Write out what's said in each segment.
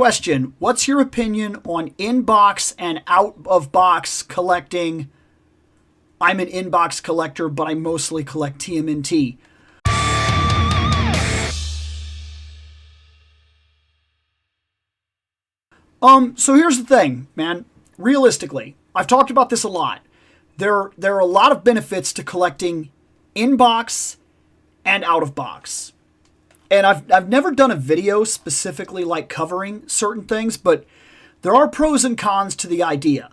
Question, what's your opinion on in-box and out-of-box collecting? I'm an in-box collector, but I mostly collect TMNT. So here's the thing, man. Realistically, I've talked about this a lot. There are a lot of benefits to collecting in-box and out-of-box. And I've never done a video specifically like covering certain things, but there are pros and cons to the idea.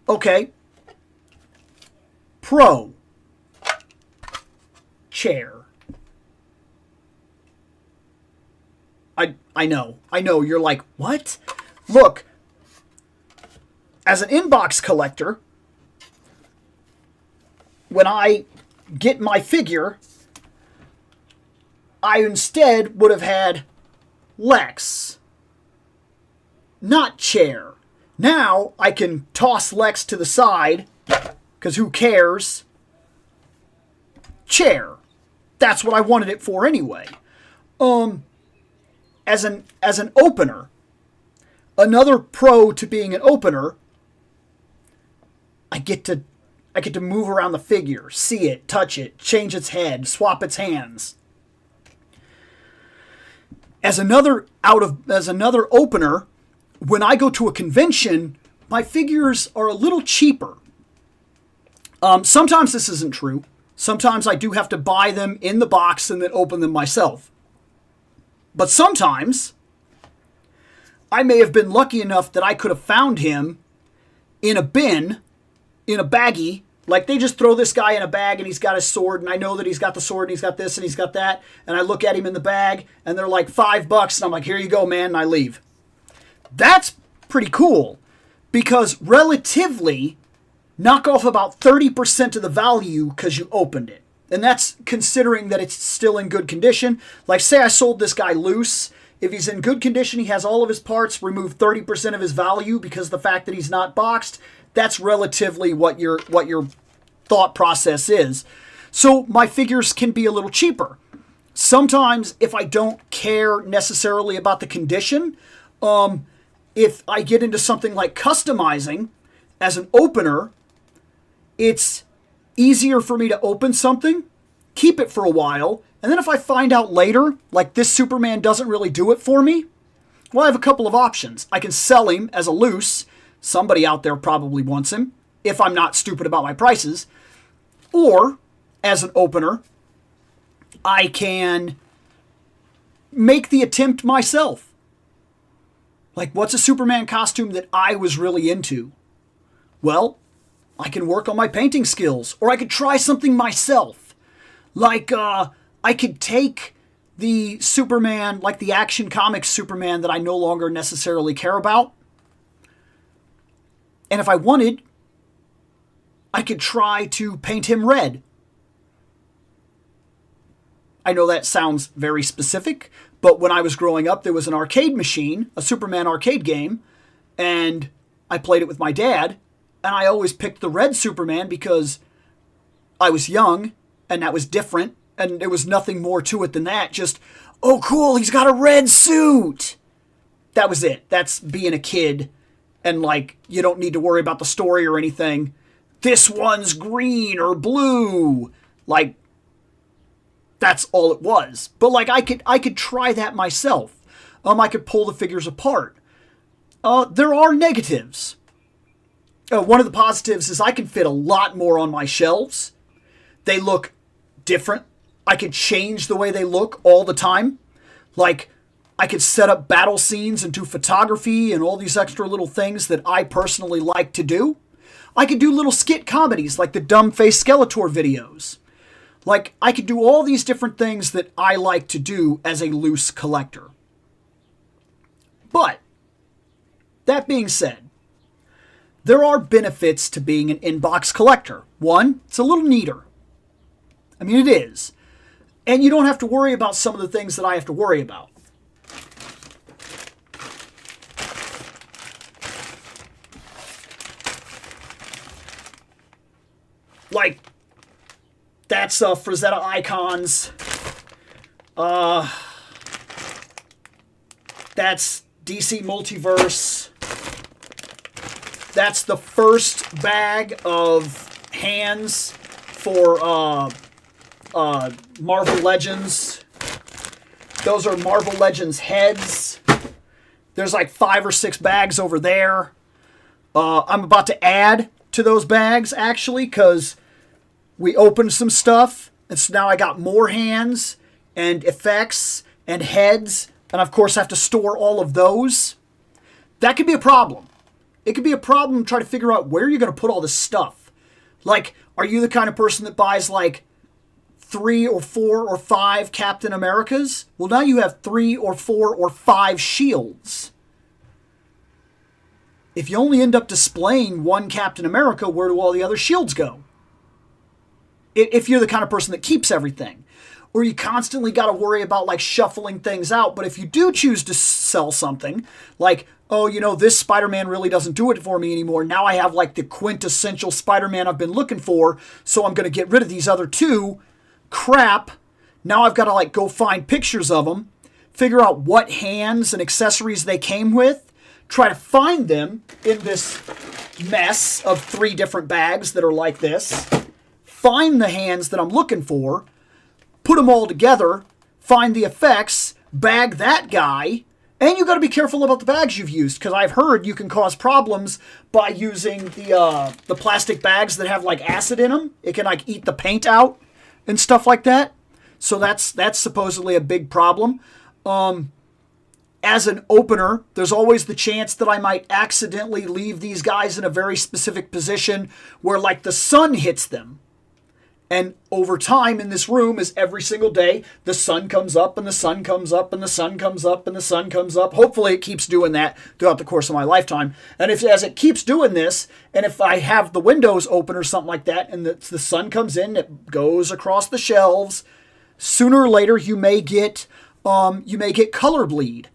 Okay. Pro. Chair. I know. You're like, what? Look, as an in-box collector, when I get my figure, I instead would have had Lex, not chair. Now I can toss Lex to the side, because who cares? Chair. That's what I wanted it for anyway. As an opener, another pro to being an opener, I get to move around the figure, see it, touch it, change its head, swap its hands. As another opener, when I go to a convention, my figures are a little cheaper. Sometimes this isn't true. Sometimes I do have to buy them in the box and then open them myself. But sometimes I may have been lucky enough that I could have found him in a bin, in a baggie. Like, they just throw this guy in a bag and he's got his sword, and I know that he's got the sword and he's got this and he's got that, and I look at him in the bag and they're like $5 and I'm like, here you go, man, and I leave. That's pretty cool, because relatively knock off about 30% of the value because you opened it. And that's considering that it's still in good condition. Like, say I sold this guy loose. If he's in good condition, he has all of his parts, remove 30% of his value because of the fact that he's not boxed. That's relatively what your thought process is. So my figures can be a little cheaper. Sometimes if I don't care necessarily about the condition, if I get into something like customizing as an opener, it's easier for me to open something, keep it for a while, and then if I find out later, like this Superman doesn't really do it for me, well, I have a couple of options. I can sell him as a loose. Somebody out there probably wants him, if I'm not stupid about my prices. Or, as an opener, I can make the attempt myself. Like, what's a Superman costume that I was really into? Well, I can work on my painting skills, or I could try something myself. Like, I could take the Superman, like the Action Comics Superman that I no longer necessarily care about, and if I wanted, I could try to paint him red. I know that sounds very specific, but when I was growing up, there was an arcade machine, a Superman arcade game, and I played it with my dad, and I always picked the red Superman because I was young, and that was different, and there was nothing more to it than that. Just, oh cool, he's got a red suit. That was it. That's being a kid. And, like, you don't need to worry about the story or anything. This one's green or blue. Like, that's all it was. But, like, I could try that myself. I could pull the figures apart. There are negatives. One of the positives is I can fit a lot more on my shelves. They look different. I could change the way they look all the time. Like, I could set up battle scenes and do photography and all these extra little things that I personally like to do. I could do little skit comedies like the Dumb Face Skeletor videos. Like, I could do all these different things that I like to do as a loose collector. But, that being said, there are benefits to being an in-box collector. One, it's a little neater. I mean, it is. And you don't have to worry about some of the things that I have to worry about. Like, that's Frazetta Icons. That's DC Multiverse. That's the first bag of hands for Marvel Legends. Those are Marvel Legends heads. There's like 5 or 6 bags over there. I'm about to add to those bags, actually, because we opened some stuff. And so now I got more hands and effects and heads. And, of course, I have to store all of those. That could be a problem. It could be a problem trying to figure out where you're going to put all this stuff. Like, are you the kind of person that buys, like, 3 or 4 or 5 Captain Americas? Well, now you have 3 or 4 or 5 shields. If you only end up displaying one Captain America, where do all the other shields go? If you're the kind of person that keeps everything. Or you constantly got to worry about, like, shuffling things out. But if you do choose to sell something, like, oh, you know, this Spider-Man really doesn't do it for me anymore. Now I have, like, the quintessential Spider-Man I've been looking for, so I'm going to get rid of these other 2. Crap. Now I've got to, like, go find pictures of them, figure out what hands and accessories they came with, try to find them in this mess of 3 different bags that are like this, find the hands that I'm looking for, put them all together, find the effects, bag that guy, and you got to be careful about the bags you've used, because I've heard you can cause problems by using the plastic bags that have, like, acid in them. It can, like, eat the paint out and stuff like that. So that's supposedly a big problem. As an opener, there's always the chance that I might accidentally leave these guys in a very specific position where, like, the sun hits them. And over time in this room is every single day, the sun comes up and the sun comes up and the sun comes up and the sun comes up. Hopefully it keeps doing that throughout the course of my lifetime. And as it keeps doing this, and if I have the windows open or something like that, and the sun comes in, it goes across the shelves, sooner or later you may get color bleed.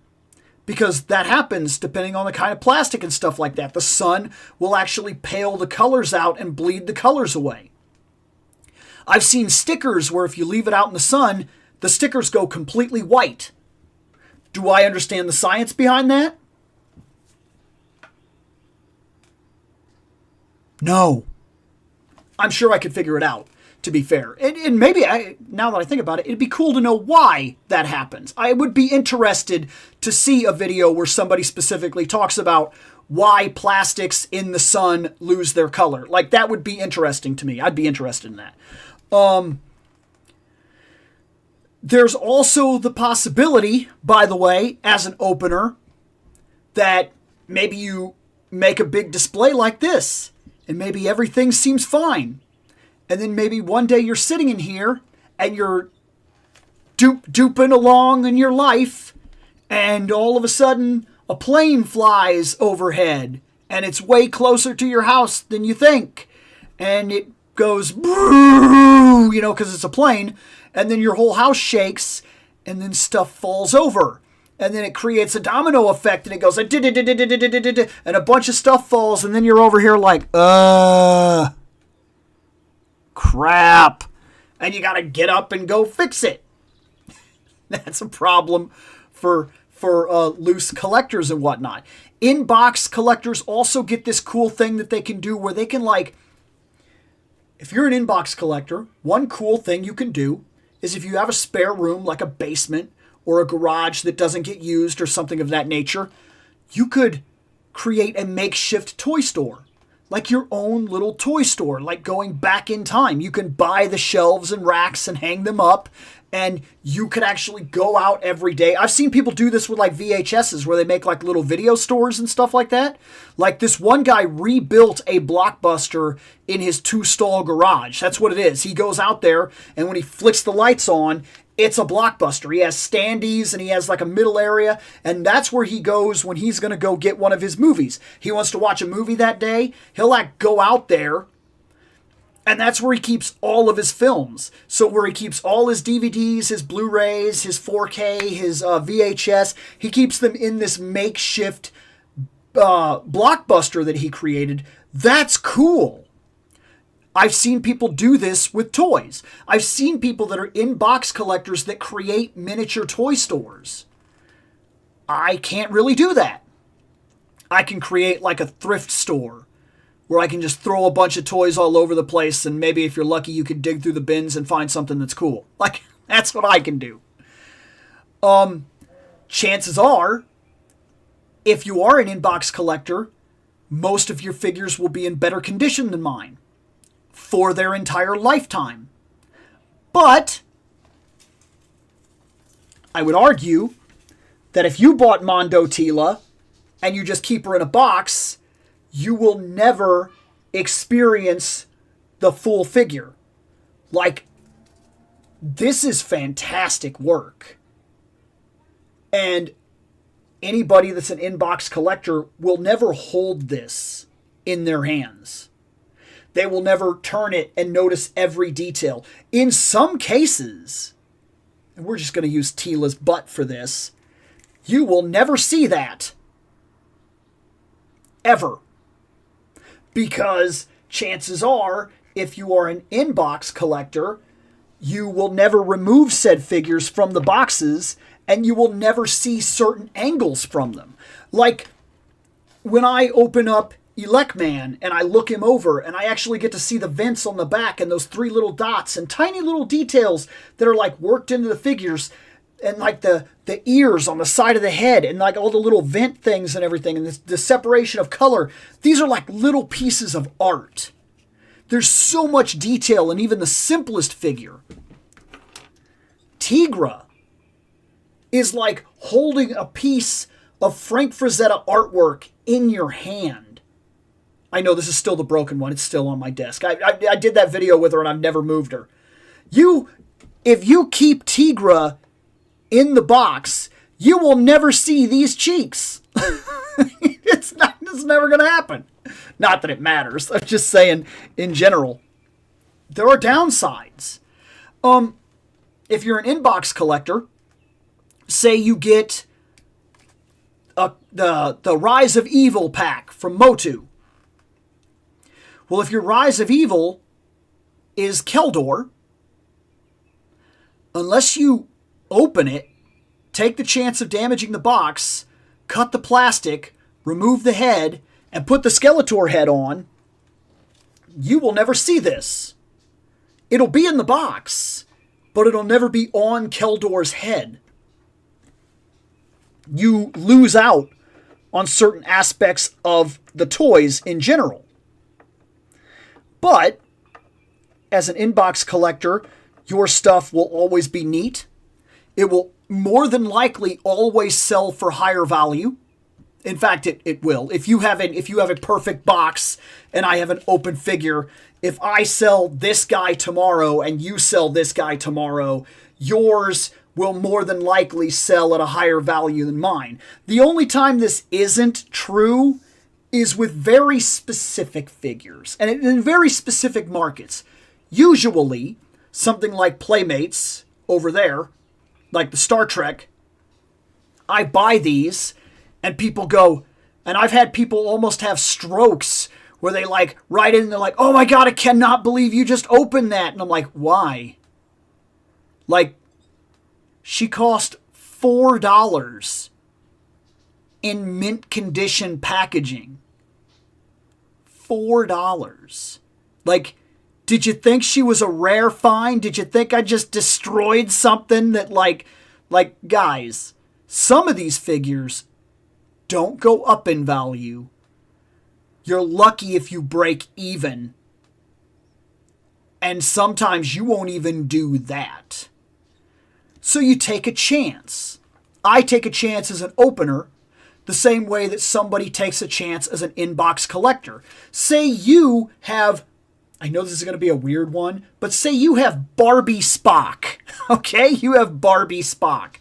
Because that happens depending on the kind of plastic and stuff like that. The sun will actually pale the colors out and bleed the colors away. I've seen stickers where if you leave it out in the sun, the stickers go completely white. Do I understand the science behind that? No. I'm sure I could figure it out, to be fair. And maybe, now that I think about it, it'd be cool to know why that happens. I would be interested to see a video where somebody specifically talks about why plastics in the sun lose their color. Like, that would be interesting to me. I'd be interested in that. There's also the possibility, by the way, as an opener, that maybe you make a big display like this, and maybe everything seems fine. And then maybe one day you're sitting in here, and you're duping along in your life, and all of a sudden, a plane flies overhead, and it's way closer to your house than you think. And it goes, you know, because it's a plane, and then your whole house shakes, and then stuff falls over. And then it creates a domino effect, and it goes, and a bunch of stuff falls, and then you're over here like, crap. And you got to get up and go fix it. That's a problem for loose collectors and whatnot. In-box collectors also get this cool thing that they can do where they can, like, if you're an in-box collector, one cool thing you can do is if you have a spare room, like a basement or a garage that doesn't get used or something of that nature, you could create a makeshift toy store. Like your own little toy store, like going back in time. You can buy the shelves and racks and hang them up, and you could actually go out every day. I've seen people do this with like VHSs where they make like little video stores and stuff like that. Like this one guy rebuilt a Blockbuster in his 2-stall garage. That's what it is. He goes out there, and when he flicks the lights on, it's a Blockbuster. He has standees, and he has like a middle area, and that's where he goes when he's going to go get one of his movies. He wants to watch a movie that day, he'll like go out there, and that's where he keeps all of his films. So where he keeps all his DVDs, his Blu-rays, his 4K, his VHS, he keeps them in this makeshift Blockbuster that he created. That's cool. I've seen people do this with toys. I've seen people that are in-box collectors that create miniature toy stores. I can't really do that. I can create like a thrift store where I can just throw a bunch of toys all over the place, and maybe if you're lucky you can dig through the bins and find something that's cool. Like, that's what I can do. Chances are, if you are an inbox collector, most of your figures will be in better condition than mine for their entire lifetime. But I would argue that if you bought Mondo Tila and you just keep her in a box, you will never experience the full figure. Like, this is fantastic work. And anybody that's an inbox collector will never hold this in their hands. They will never turn it and notice every detail. In some cases, and we're just going to use Tila's butt for this, you will never see that. Ever. Because chances are, if you are an inbox collector, you will never remove said figures from the boxes, and you will never see certain angles from them. Like, when I open up Elecman and I look him over and I actually get to see the vents on the back and those 3 little dots and tiny little details that are like worked into the figures, and like the ears on the side of the head and like all the little vent things and everything, and the separation of color. These are like little pieces of art. There's so much detail in even the simplest figure. Tigra is like holding a piece of Frank Frazetta artwork in your hand. I know this is still the broken one. It's still on my desk. I did that video with her and I've never moved her. If you keep Tigra in the box, you will never see these cheeks. It's never going to happen. Not that it matters. I'm just saying in general. There are downsides. If you're an inbox collector, say you get the Rise of Evil pack from Motu. Well, if your Rise of Evil is Keldor, unless you open it, take the chance of damaging the box, cut the plastic, remove the head, and put the Skeletor head on, you will never see this. It'll be in the box, but it'll never be on Keldor's head. You lose out on certain aspects of the toys in general. But, as an inbox collector, your stuff will always be neat. It will more than likely always sell for higher value. In fact, it will. If you have a perfect box and I have an open figure, if I sell this guy tomorrow and you sell this guy tomorrow, yours will more than likely sell at a higher value than mine. The only time this isn't true is with very specific figures and in very specific markets. Usually, something like Playmates over there, like the Star Trek, I buy these and people go, and I've had people almost have strokes where they like write in and they're like, oh my God, I cannot believe you just opened that. And I'm like, why? Like, she cost $4 in mint condition packaging. $4. Like, did you think she was a rare find? Did you think I just destroyed something that like guys, some of these figures don't go up in value. You're lucky if you break even. And sometimes you won't even do that. So you take a chance. I take a chance as an opener the same way that somebody takes a chance as an inbox collector. Say you have, I know this is going to be a weird one, but say you have Barbie Spock. Okay? You have Barbie Spock.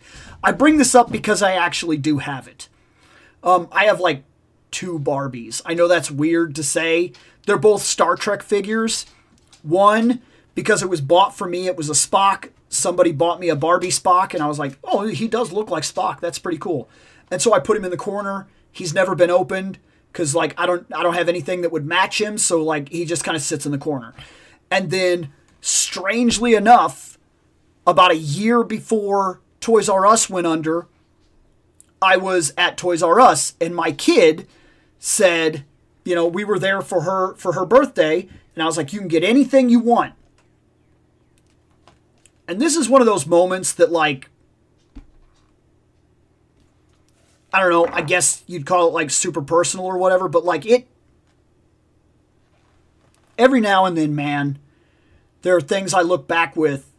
I bring this up because I actually do have it. I have like 2 Barbies. I know that's weird to say. They're both Star Trek figures. One, because it was bought for me, it was a Spock. Somebody bought me a Barbie Spock, and I was like, oh, he does look like Spock. That's pretty cool. And so I put him in the corner. He's never been opened because like I don't have anything that would match him, so like he just kind of sits in the corner. And then, strangely enough, about a year before Toys R Us went under, I was at Toys R Us and my kid said, you know, we were there for her birthday, and I was like, you can get anything you want. And this is one of those moments that, like, I don't know, I guess you'd call it like super personal or whatever, but like every now and then, man, there are things I look back with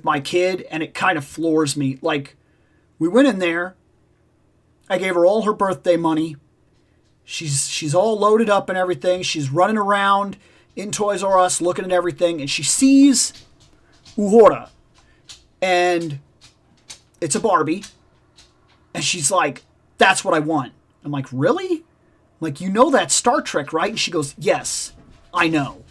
my kid and it kind of floors me. Like, we went in there, I gave her all her birthday money. She's all loaded up and everything. She's running around in Toys R Us looking at everything, and she sees Uhura, and it's a Barbie, and she's like, that's what I want. I'm like, really? I'm like, you know that's Star Trek, right? And she goes, yes, I know.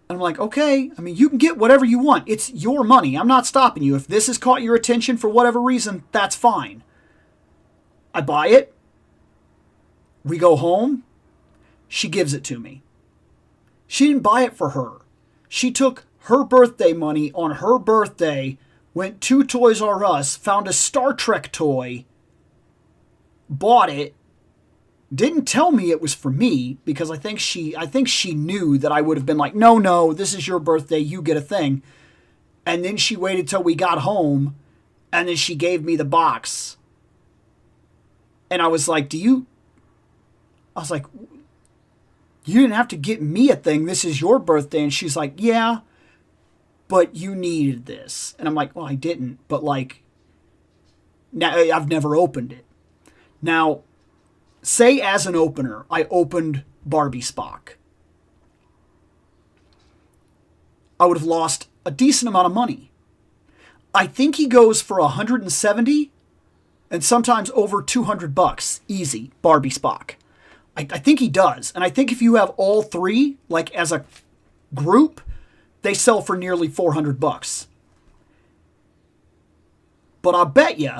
And I'm like, okay, I mean, you can get whatever you want. It's your money. I'm not stopping you. If this has caught your attention for whatever reason, that's fine. I buy it. We go home. She gives it to me. She didn't buy it for her. She took her birthday money on her birthday, went to Toys R Us, found a Star Trek toy, bought it, didn't tell me it was for me, because I think she knew that I would have been like, no, this is your birthday, you get a thing. And then she waited till we got home, and then she gave me the box. And I was like, you didn't have to get me a thing, this is your birthday. And she's like, yeah, but you needed this. And I'm like, well, I didn't, but like, now I've never opened it. Now, say as an opener, I opened Barbie Spock. I would have lost a decent amount of money. I think he goes for 170 and sometimes over $200 easy, Barbie Spock. I think he does. And I think if you have all three, like as a group, they sell for nearly $400. But I'll bet you,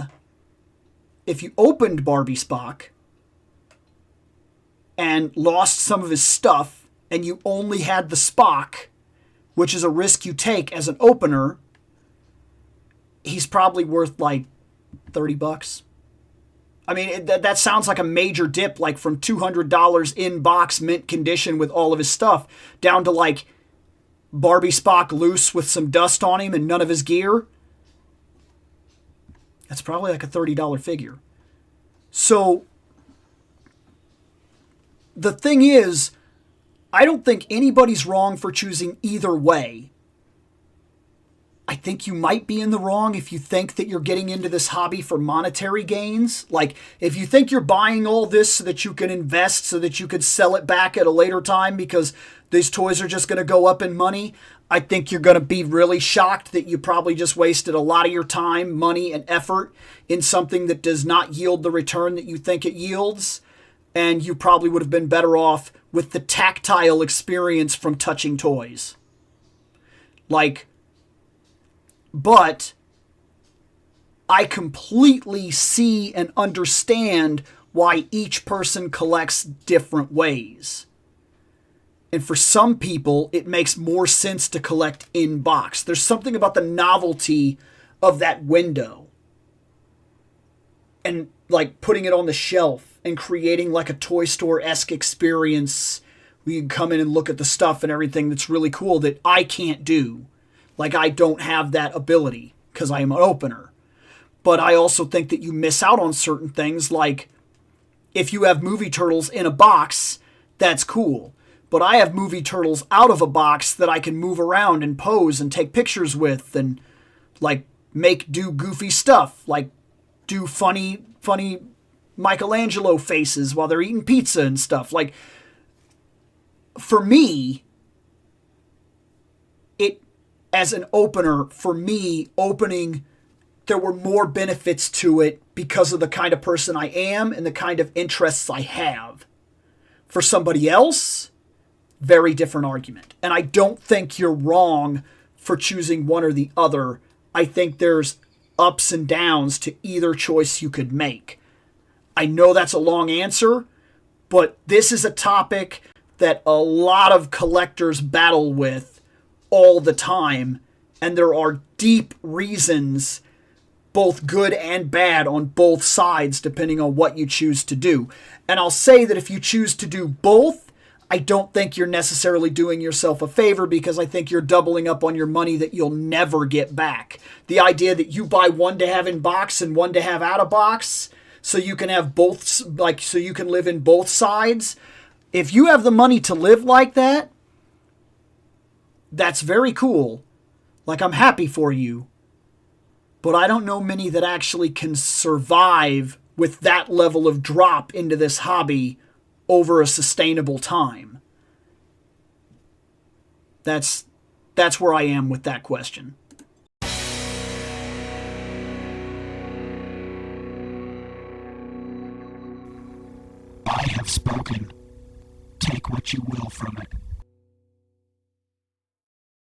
if you opened Barbie Spock and lost some of his stuff, and you only had the Spock, which is a risk you take as an opener, he's probably worth like $30. I mean, that sounds like a major dip, like from $200 in box mint condition with all of his stuff down to like Barbie Spock loose with some dust on him and none of his gear. That's probably like a $30 figure. So the thing is, I don't think anybody's wrong for choosing either way. I think you might be in the wrong if you think that you're getting into this hobby for monetary gains. Like, if you think you're buying all this so that you can invest, so that you could sell it back at a later time because these toys are just going to go up in money, I think you're going to be really shocked that you probably just wasted a lot of your time, money, and effort in something that does not yield the return that you think it yields. And you probably would have been better off with the tactile experience from touching toys. Like, but I completely see and understand why each person collects different ways. And for some people, it makes more sense to collect in box. There's something about the novelty of that window. And like putting it on the shelf and creating like a Toy Store-esque experience where you can come in and look at the stuff and everything that's really cool that I can't do. Like, I don't have that ability because I am an opener. But I also think that you miss out on certain things, like if you have movie turtles in a box, that's cool. But I have movie turtles out of a box that I can move around and pose and take pictures with and like do goofy stuff, like do funny Michelangelo faces while they're eating pizza and stuff. Like, for me, as an opener, for me, opening, there were more benefits to it because of the kind of person I am and the kind of interests I have. For somebody else, very different argument. And I don't think you're wrong for choosing one or the other. I think there's ups and downs to either choice you could make. I know that's a long answer, but this is a topic that a lot of collectors battle with all the time, and there are deep reasons both good and bad on both sides depending on what you choose to do. And I'll say that if you choose to do both, I don't think you're necessarily doing yourself a favor, because I think you're doubling up on your money that you'll never get back. The idea that you buy one to have in box and one to have out of box so you can have both, like, so you can live in both sides. If you have the money to live like that, that's very cool. Like, I'm happy for you. But I don't know many that actually can survive with that level of drop into this hobby over a sustainable time. That's where I am with that question. I have spoken. Take what you will from it.